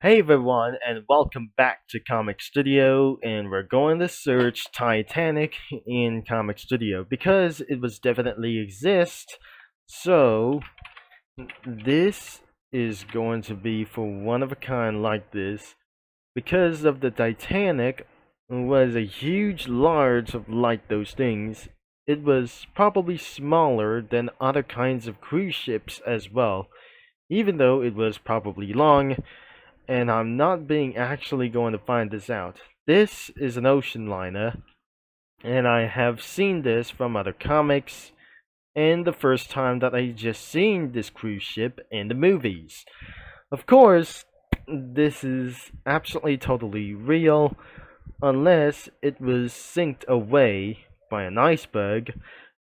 Hey everyone, and welcome back to Comic Studio. And we're going to search Titanic in Comic Studio because it was definitely exist. So this is going to be for one of a kind like this because of the Titanic was a huge large of like those things. It was probably smaller than other kinds of cruise ships as well, even though it was probably long, and I'm not being actually going to find this out. This is an ocean liner, and I have seen this from other comics, and the first time that I just seen this cruise ship in the movies. Of course, this is absolutely totally real, unless it was sinked away by an iceberg,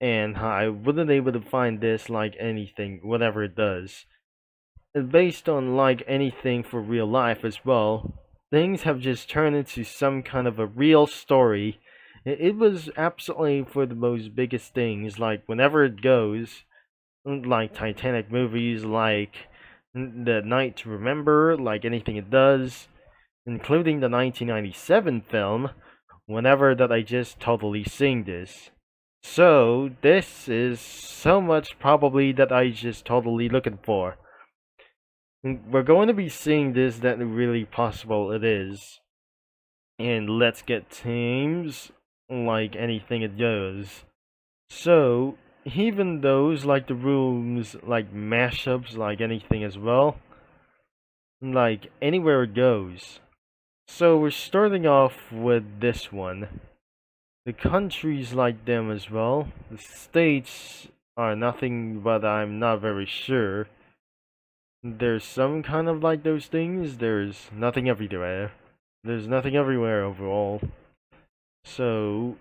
and I wouldn't able to find this like anything, whatever it does. Based on like anything for real life as well, things have just turned into some kind of a real story. It was absolutely for the most biggest things, like whenever it goes, like Titanic movies, like The Night to Remember, like anything it does, including the 1997 film, whenever that I just totally sing this. So, this is so much probably that I just totally looking for. We're going to be seeing this that really possible it is. And let's get teams like anything it goes. So, even those like the rooms, like mashups, like anything as well, like anywhere it goes. So, we're starting off with this one. The countries like them as well. The states are nothing, but I'm not very sure. There's some kind of like those things. There's nothing everywhere. There's nothing everywhere overall. So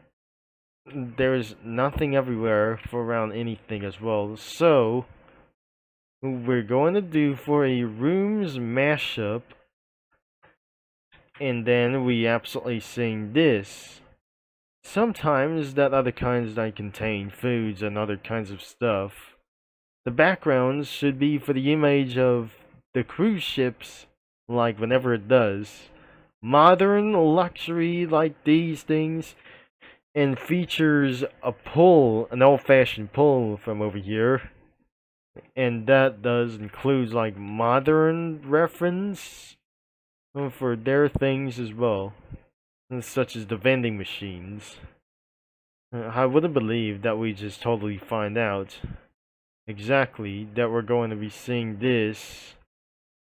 there's nothing everywhere for around anything as well. So we're going to do for a rooms mashup, and then we absolutely sing this. Sometimes that other kinds that contain foods and other kinds of stuff. The backgrounds should be for the image of the cruise ships, like whenever it does. Modern luxury like these things, and features a pull, an old-fashioned pull from over here. And that does includes like modern reference for their things as well, such as the vending machines. I wouldn't believe that we just totally find out exactly that we're going to be seeing this,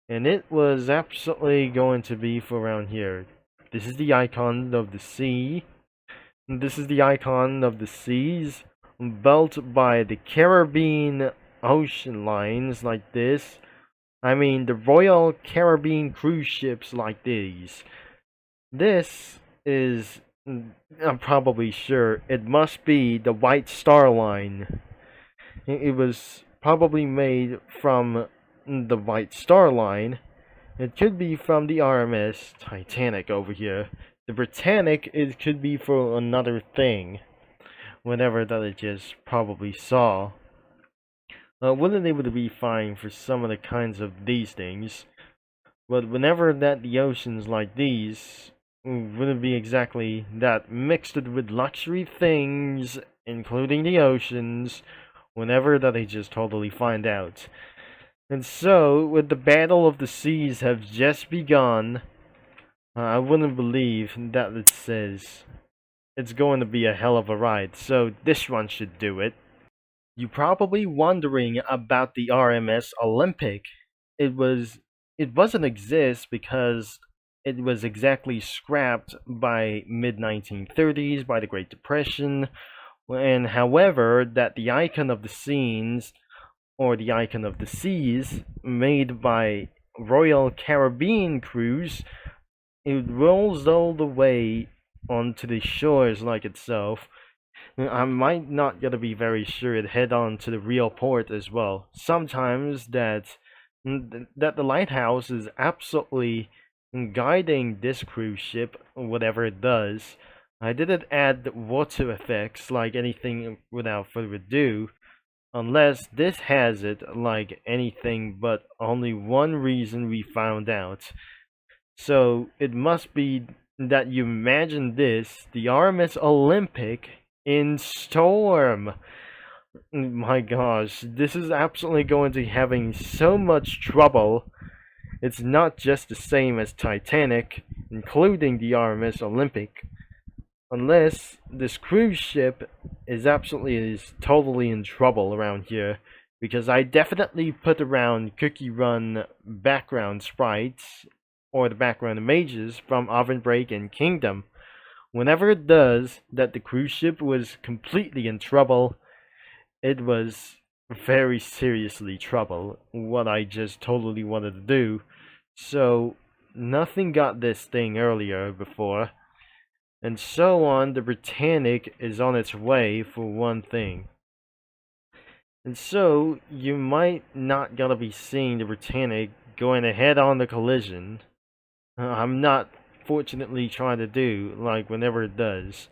and it was absolutely going to be for around here. This is the icon of the sea. This is the icon of the seas, built by the Caribbean ocean lines like this. I mean, the Royal Caribbean cruise ships like these. This is, I'm probably sure, it must be the White Star Line. It was probably made from the White Star Line. It could be from the RMS Titanic over here. The Britannic, it could be for another thing. Whatever that it just probably saw. Wouldn't able to be fine for some of the kinds of these things. But whenever that the oceans like these, wouldn't be exactly that mixed with luxury things, including the oceans, whenever that they just totally find out. And so, with the Battle of the Seas have just begun, I wouldn't believe that it says it's going to be a hell of a ride, so this one should do it. You're probably wondering about the RMS Olympic. It was it wasn't exist because it was exactly scrapped by mid 1930s by the Great Depression, and however that the icon of the scenes or the icon of the seas made by Royal Caribbean cruise, it rolls all the way onto the shores like itself. I might not gonna be very sure it head on to the real port as well. Sometimes that the lighthouse is absolutely guiding this cruise ship, whatever it does. I didn't add water effects like anything without further ado, unless this has it like anything but only one reason we found out. So it must be that you imagine this, the RMS Olympic in Storm. My gosh, this is absolutely going to be having so much trouble. It's not just the same as Titanic, including the RMS Olympic, unless this cruise ship is totally in trouble around here, because I definitely put around Cookie Run background sprites or the background images from Oven Break and Kingdom. Whenever it does that the cruise ship was completely in trouble, it was very seriously trouble, what I just totally wanted to do. So nothing got this thing earlier before. And so on, the Britannic is on its way for one thing. And so, you might not gonna be seeing the Britannic going ahead on the collision. I'm not fortunately trying to do, like, whenever it does.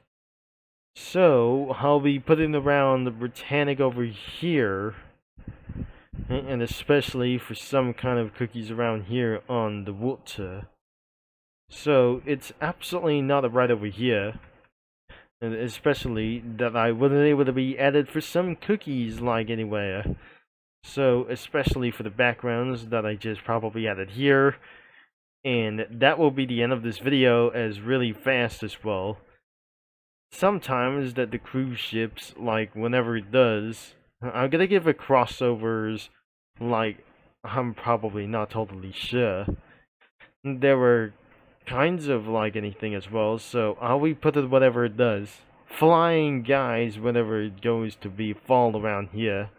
So, I'll be putting around the Britannic over here. And especially for some kind of cookies around here on the water. So, it's absolutely not right over here. And especially that I wasn't able to be added for some cookies like anywhere. So especially for the backgrounds that I just probably added here. And that will be the end of this video as really fast as well. Sometimes that the cruise ships, like whenever it does, I'm gonna give it crossovers, like I'm probably not totally sure. There were kinds of like anything as well, so I'll be put it whatever it does. Flying guys whenever it goes to be fall around here.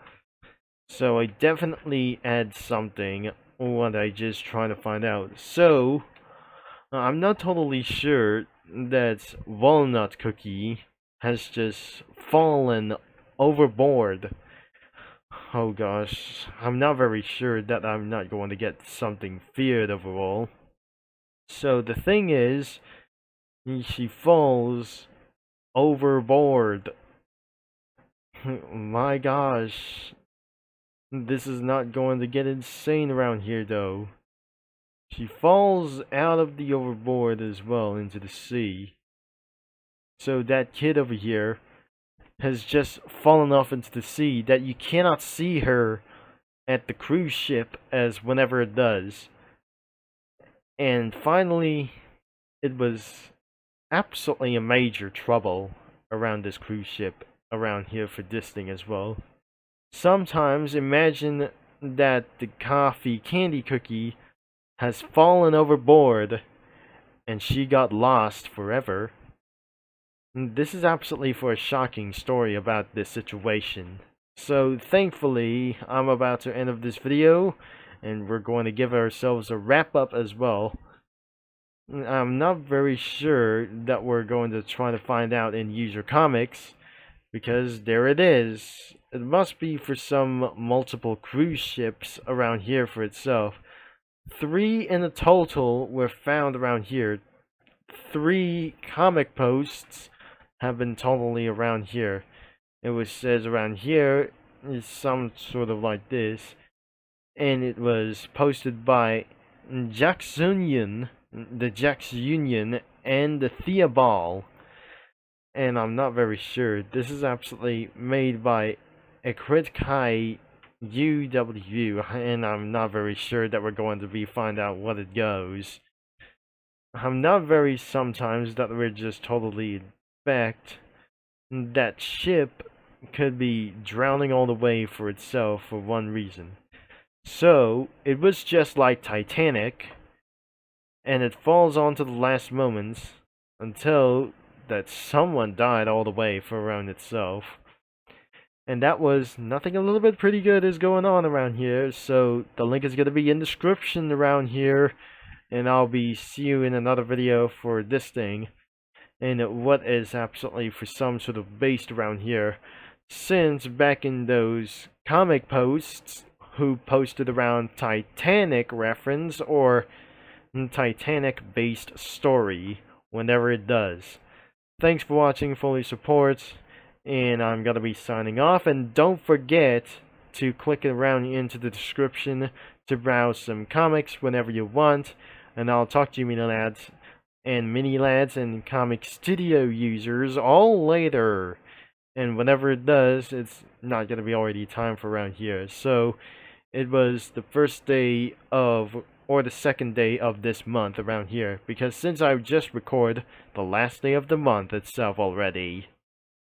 So I definitely add something, what I just trying to find out. So I'm not totally sure that Walnut Cookie has just fallen overboard. Oh gosh, I'm not very sure that I'm not going to get something feared overall. So the thing is, she falls overboard. My gosh. This is not going to get insane around here though. She falls out of the overboard as well into the sea. So that kid over here has just fallen off into the sea that you cannot see her at the cruise ship as whenever it does. And finally, it was absolutely a major trouble around this cruise ship around here for this thing as well. Sometimes imagine that the coffee candy cookie has fallen overboard and she got lost forever. This is absolutely for a shocking story about this situation. So thankfully, I'm about to end of this video, and we're going to give ourselves a wrap up as well. I'm not very sure that we're going to try to find out in user comics, because there it is. It must be for some multiple cruise ships around here for itself. 3 in a total were found around here. 3 comic posts have been totally around here. It was says around here is some sort of like this, and it was posted by Jacksunion, the Jacksunion, and the Theobald. And I'm not very sure. This is absolutely made by Ekritkai UW, and I'm not very sure that we're going to be find out what it goes. I'm not very sometimes that we're just totally fact that ship could be drowning all the way for itself for one reason. So it was just like Titanic, and it falls on to the last moments until that someone died all the way for around itself. And that was nothing a little bit pretty good is going on around here, so the link is going to be in the description around here, and I'll be see you in another video for this thing, and what is absolutely for some sort of based around here, since back in those comic posts who posted around Titanic reference or Titanic based story whenever it does. Thanks for watching, fully support, and I'm gonna be signing off, and don't forget to click around into the description to browse some comics whenever you want. And I'll talk to you, mini lads and mini lads and comic studio users all later. And whenever it does, it's not gonna be already time for around here. So it was the first day of, or the second day of this month around here, because since I just recorded the last day of the month itself already.